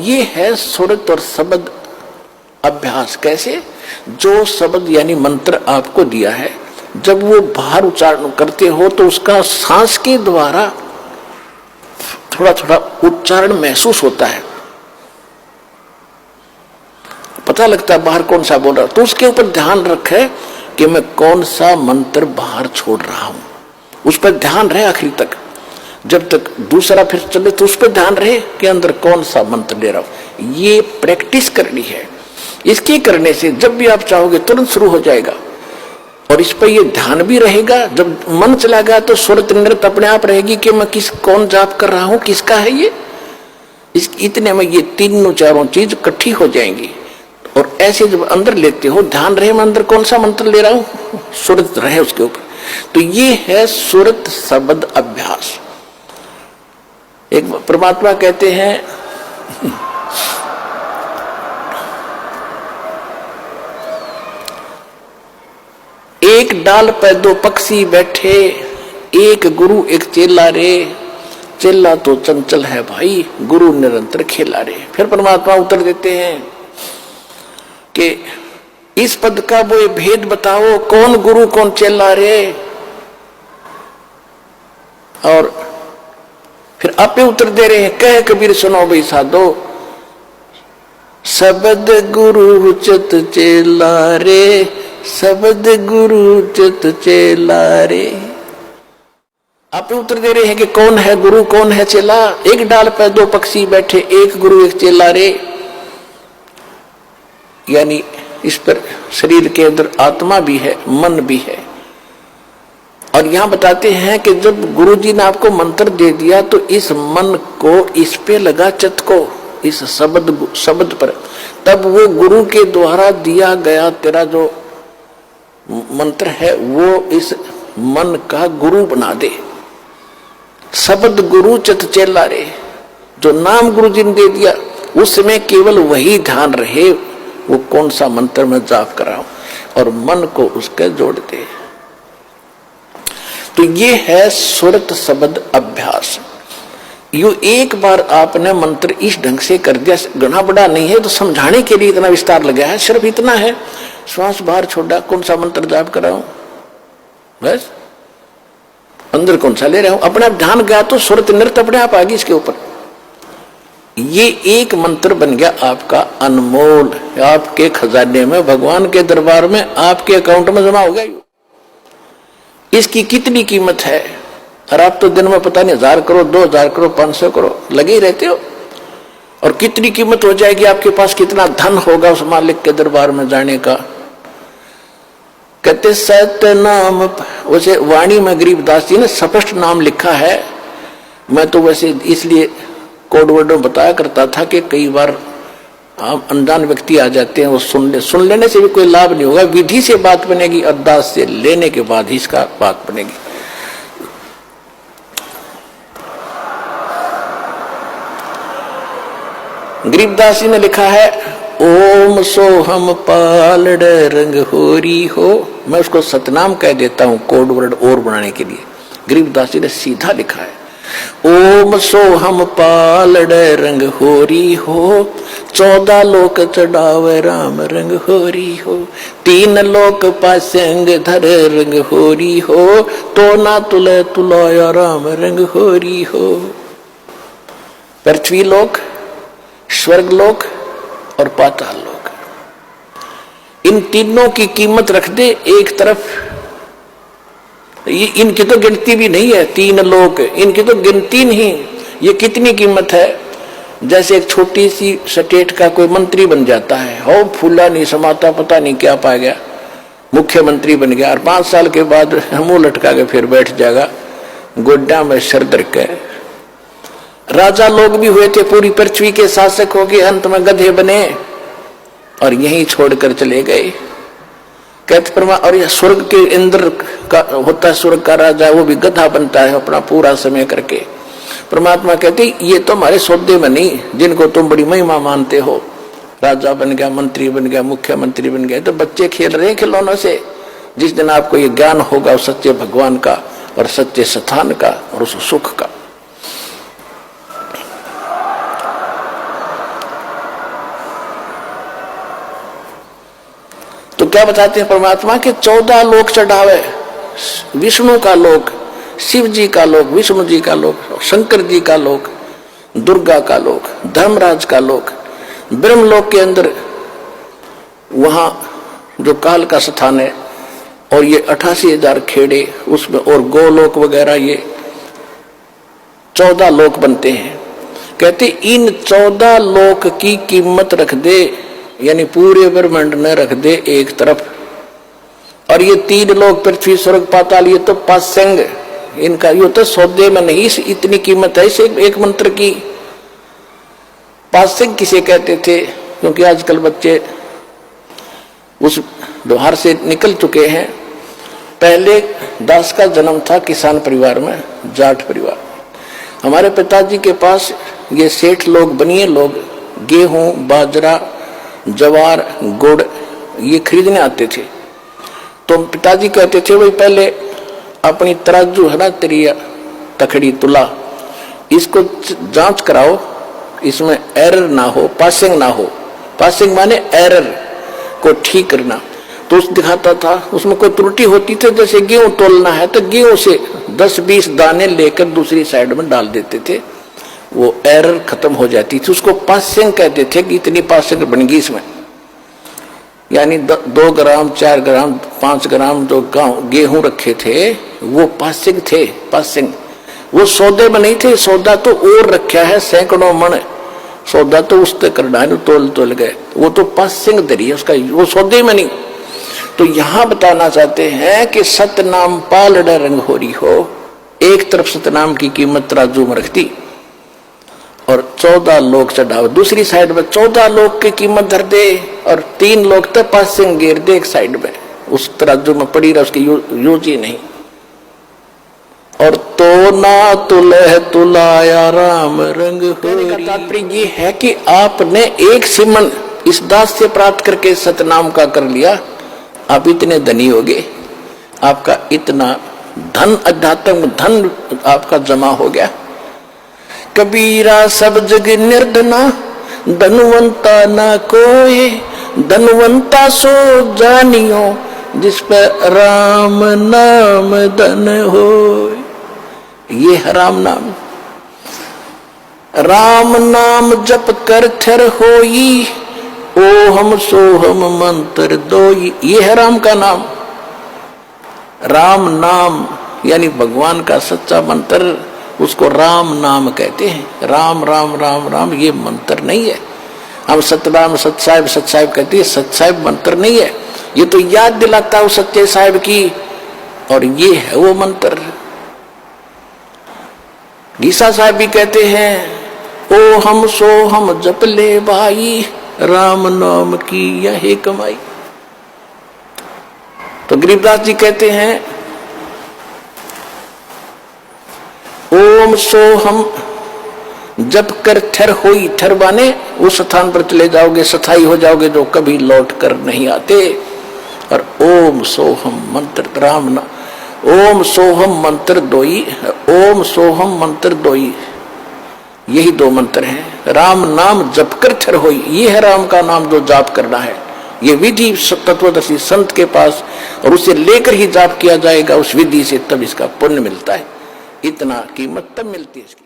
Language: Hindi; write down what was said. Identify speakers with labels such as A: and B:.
A: ये है सुरत और शब्द अभ्यास। कैसे? जो शब्द यानी मंत्र आपको दिया है, जब वो बाहर उच्चारण करते हो तो उसका सांस के द्वारा थोड़ा थोड़ा उच्चारण महसूस होता है, पता लगता है बाहर कौन सा बोल रहा। तो उसके ऊपर ध्यान रखे कि मैं कौन सा मंत्र बाहर छोड़ रहा हूं, उस पर ध्यान रहे आखिरी तक। जब तक दूसरा फिर चले तो उस पर ध्यान रहे कि अंदर कौन सा मंत्र ले रहा हूं। ये प्रैक्टिस करनी है। इसके करने से जब भी आप चाहोगे तुरंत शुरू हो जाएगा, और इस पर ये ध्यान भी रहेगा। जब मन चला गया तो सुरत नृत्य अपने आप रहेगी कि मैं कौन जाप कर रहा हूं, किसका है ये। इतने में ये तीनों चारों चीज इकट्ठी हो जाएंगी। और ऐसे जब अंदर लेते हो, ध्यान रहे मैं अंदर कौन सा मंत्र ले रहा हूं, सुरत रहे उसके ऊपर। तो ये है सुरत शब्द अभ्यास। एक परमात्मा कहते हैं एक डाल पर दो पक्षी बैठे, एक गुरु एक चेला रे, चेला तो चंचल है भाई, गुरु निरंतर खेला रे। फिर परमात्मा उत्तर देते हैं कि इस पद का वो भेद बताओ, कौन गुरु कौन चेला रे। और फिर आपे उत्तर दे रहे हैं, कह कबीर सुनो भाई साधो, शब्द गुरु चित चेला रे, शब्द गुरु चित चेला रे। आप उत्तर दे रहे हैं कि कौन है गुरु कौन है चेला। एक डाल पर दो पक्षी बैठे, एक गुरु एक चेला रे। यानी इस पर शरीर के अंदर आत्मा भी है, मन भी है। और यहां बताते हैं कि जब गुरु जी ने आपको मंत्र दे दिया तो इस मन को इस पे लगा, चित्त को इस शब्द पर, तब वो गुरु के द्वारा दिया गया तेरा जो मंत्र है वो इस मन का गुरु बना दे। शब्द गुरु चित चेला रे, जो नाम गुरु जी ने दे दिया उसमें केवल वही ध्यान रहे, वो कौन सा मंत्र में जाप कर रहा हूं, और मन को उसके जोड़ दे। तो ये है सुरत शब्द अभ्यास। यो एक बार आपने मंत्र इस ढंग से कर दिया, घना बड़ा नहीं है तो समझाने के लिए इतना विस्तार लगा है, सिर्फ इतना है। श्वास बाहर छोड़ा, कौन सा मंत्र जाप कर रहा हूं, बस अंदर कौन सा ले रहा हूं, अपने आप ध्यान गया तो सुरत नृत्य अपने आप आ गई इसके ऊपर। ये एक मंत्र बन गया आपका अनमोल, आपके खजाने में, भगवान के दरबार में, आपके अकाउंट में जमा हो गया। इसकी कितनी कीमत है, और आप तो दिन में पता नहीं 1000 करो, 2000 करो, 500 करो लगे ही रहते हो। और कितनी कीमत हो जाएगी, आपके पास कितना धन होगा उस मालिक के दरबार में जाने का। कहते सत्य नाम, वैसे वाणी में गरीबदास जी ने स्पष्ट नाम लिखा है। मैं तो वैसे इसलिए कोड वर्ड में बताया करता था कि कई बार आप अनजान व्यक्ति आ जाते हैं, वो सुन लेने से भी कोई लाभ नहीं होगा। विधि से बात बनेगी, अरदास से लेने के बाद ही इसका बात बनेगी। गरीबदास जी ने लिखा है, ओम सोहम पालड़ रंग होरी हो। मैं उसको सतनाम कह देता हूं कोड वर्ड और बनाने के लिए। गरीबदास जी ने सीधा लिखा है, ओम सोहम पालड़ रंग होरी हो, 14 लोक चढ़ावे राम रंग होरी हो, 3 लोक पासंग धर रंग होरी हो, तो ना तुले तुलाया राम रंग होरी हो। पृथ्वी लोक, स्वर्ग लोक और पाताल लोक, इन तीनों की कीमत रख दे एक तरफ। इनकी तो गिनती भी नहीं है, 3 लोक, इनकी तो गिनती नहीं। ये कितनी कीमत है। जैसे एक छोटी सी स्टेट का कोई मंत्री बन जाता है, हो फूला नहीं समाता, पता नहीं क्या पा गया, मुख्यमंत्री बन गया, और 5 साल के बाद मुंह लटका के फिर बैठ जाएगा गोड्डा में सर धर के। राजा लोग भी हुए थे, पूरी पृथ्वी के शासक हो गए, अंत में गधे बने और यहीं छोड़कर चले गए। कहते परमा, और यह स्वर्ग के इंद्र का होता है, स्वर्ग का राजा, वो भी गधा बनता है अपना पूरा समय करके। परमात्मा कहते ये तो हमारे सौदे में नहीं, जिनको तुम बड़ी महिमा मानते हो, राजा बन गया, मंत्री बन गया, मुख्यमंत्री बन गया, तो बच्चे खेल रहे हैं खिलौनों से। जिस दिन आपको ये ज्ञान होगा उस सच्चे भगवान का और सच्चे स्थान का और उस सुख का। क्या बताते हैं परमात्मा के 14 लोक चढ़ावे, विष्णु का लोक, शिव जी का लोक, विष्णु जी का लोक, शंकर जी का लोक, दुर्गा का लोक, धर्मराज का लोक, ब्रह्मलोक के अंदर वहां जो काल का स्थान है, और ये 88,000 खेड़े उसमें, और गोलोक वगैरह, ये 14 लोक बनते हैं। कहते इन 14 लोक की कीमत रख दे, यानी पूरे ब्रह्मांड में रख दे एक तरफ, और ये 3 लोक पृथ्वी स्वर्ग पाताल, ये तो पासंग, इनका ये तो सौदे में नहीं इतनी कीमत है। इसे एक मंत्र की पासंग किसे कहते थे, क्योंकि आजकल बच्चे उस द्वार से निकल चुके हैं। पहले दास का जन्म था किसान परिवार में, जाट परिवार। हमारे पिताजी के पास ये सेठ लोग, बनिए लोग, गेहूं, बाजरा, जवार, गुड़ ये खरीदने आते थे। तो पिताजी कहते थे भाई पहले अपनी तराजू है ना, तेरी तखड़ी तुला, इसको जांच कराओ, इसमें एरर ना हो, पासिंग ना हो। पासिंग माने एरर को ठीक करना। तो उस दिखाता था, उसमें कोई त्रुटि होती थी, जैसे गेहूं तोलना है तो गेहूं से 10-20 दाने लेकर दूसरी साइड में डाल देते थे, वो एरर खत्म हो जाती थी। उसको पासिंग कहते थे कि इतनी पासिंग बन गई इसमें, यानी 2 ग्राम, 4 ग्राम, 5 ग्राम जो गेहूं रखे थे वो पासिंग थे। पासिंग वो सौदे में नहीं थे, सौदा तो और रखा है, सैकड़ों मन सौदा तो उस तक करना, तोल गए, वो तो पासिंग दरी है उसका, वो सौदे में नहीं। तो यहां बताना चाहते हैं कि सतनाम पालड़ रंग हो रही हो, एक तरफ सतनाम की कीमत तराजू में रखती और 14 लोग चढ़ाओ, दूसरी साइड में 14 लोग की कीमत धर दे, और 3 लोग तक पासिंग गिर दे एक साइड में, उस तराजू में पड़ी रहा, उसकी यूज ही नहीं। और तो ना तुलह तुलाया राम रंग होरी। का तात्पर्य ये है कि आपने एक सिमन इस दास से प्राप्त करके सतनाम का कर लिया, आप इतने धनी हो गए, आपका इतना धन, अध्यात्म धन आपका जमा हो गया। कबीरा सब जग निर्धना, धनवंता ना कोई, धनवंता सो जानियो, जिस पर राम नाम धन हो। ये है राम नाम। राम नाम जप कर थर होई, ओ हम सो हम मंत्र दोई। ये है राम का नाम। राम नाम यानी भगवान का सच्चा मंत्र, उसको राम नाम कहते हैं। राम राम राम राम ये मंत्र नहीं है। हम सतनाम सतसाहिब सतसाहिब कहते हैं, सतसाहिब मंत्र नहीं है, ये तो याद दिलाता है सच्चे साहिब की, और ये है वो मंत्र। गीसा साहब भी कहते हैं, ओ हम सो हम जप ले भाई, राम नाम की यही कमाई। तो गरीबदास जी कहते हैं, ओम सो हम जप कर थर होई, थर बाने उस स्थान पर चले जाओगे, स्थायी हो जाओगे जो कभी लौट कर नहीं आते। और ओम सोहम मंत्र राम ना, ओम सोहम मंत्र दोई, ओम सोहम मंत्र दोई, यही 2 मंत्र हैं। राम नाम जप कर थर होई, ये है राम का नाम जो जाप करना है। ये विधि तत्वदर्शी संत के पास, और उसे लेकर ही जाप किया जाएगा उस विधि से, तब इसका पुण्य मिलता है। इतना कीमत तब मिलती है इसकी।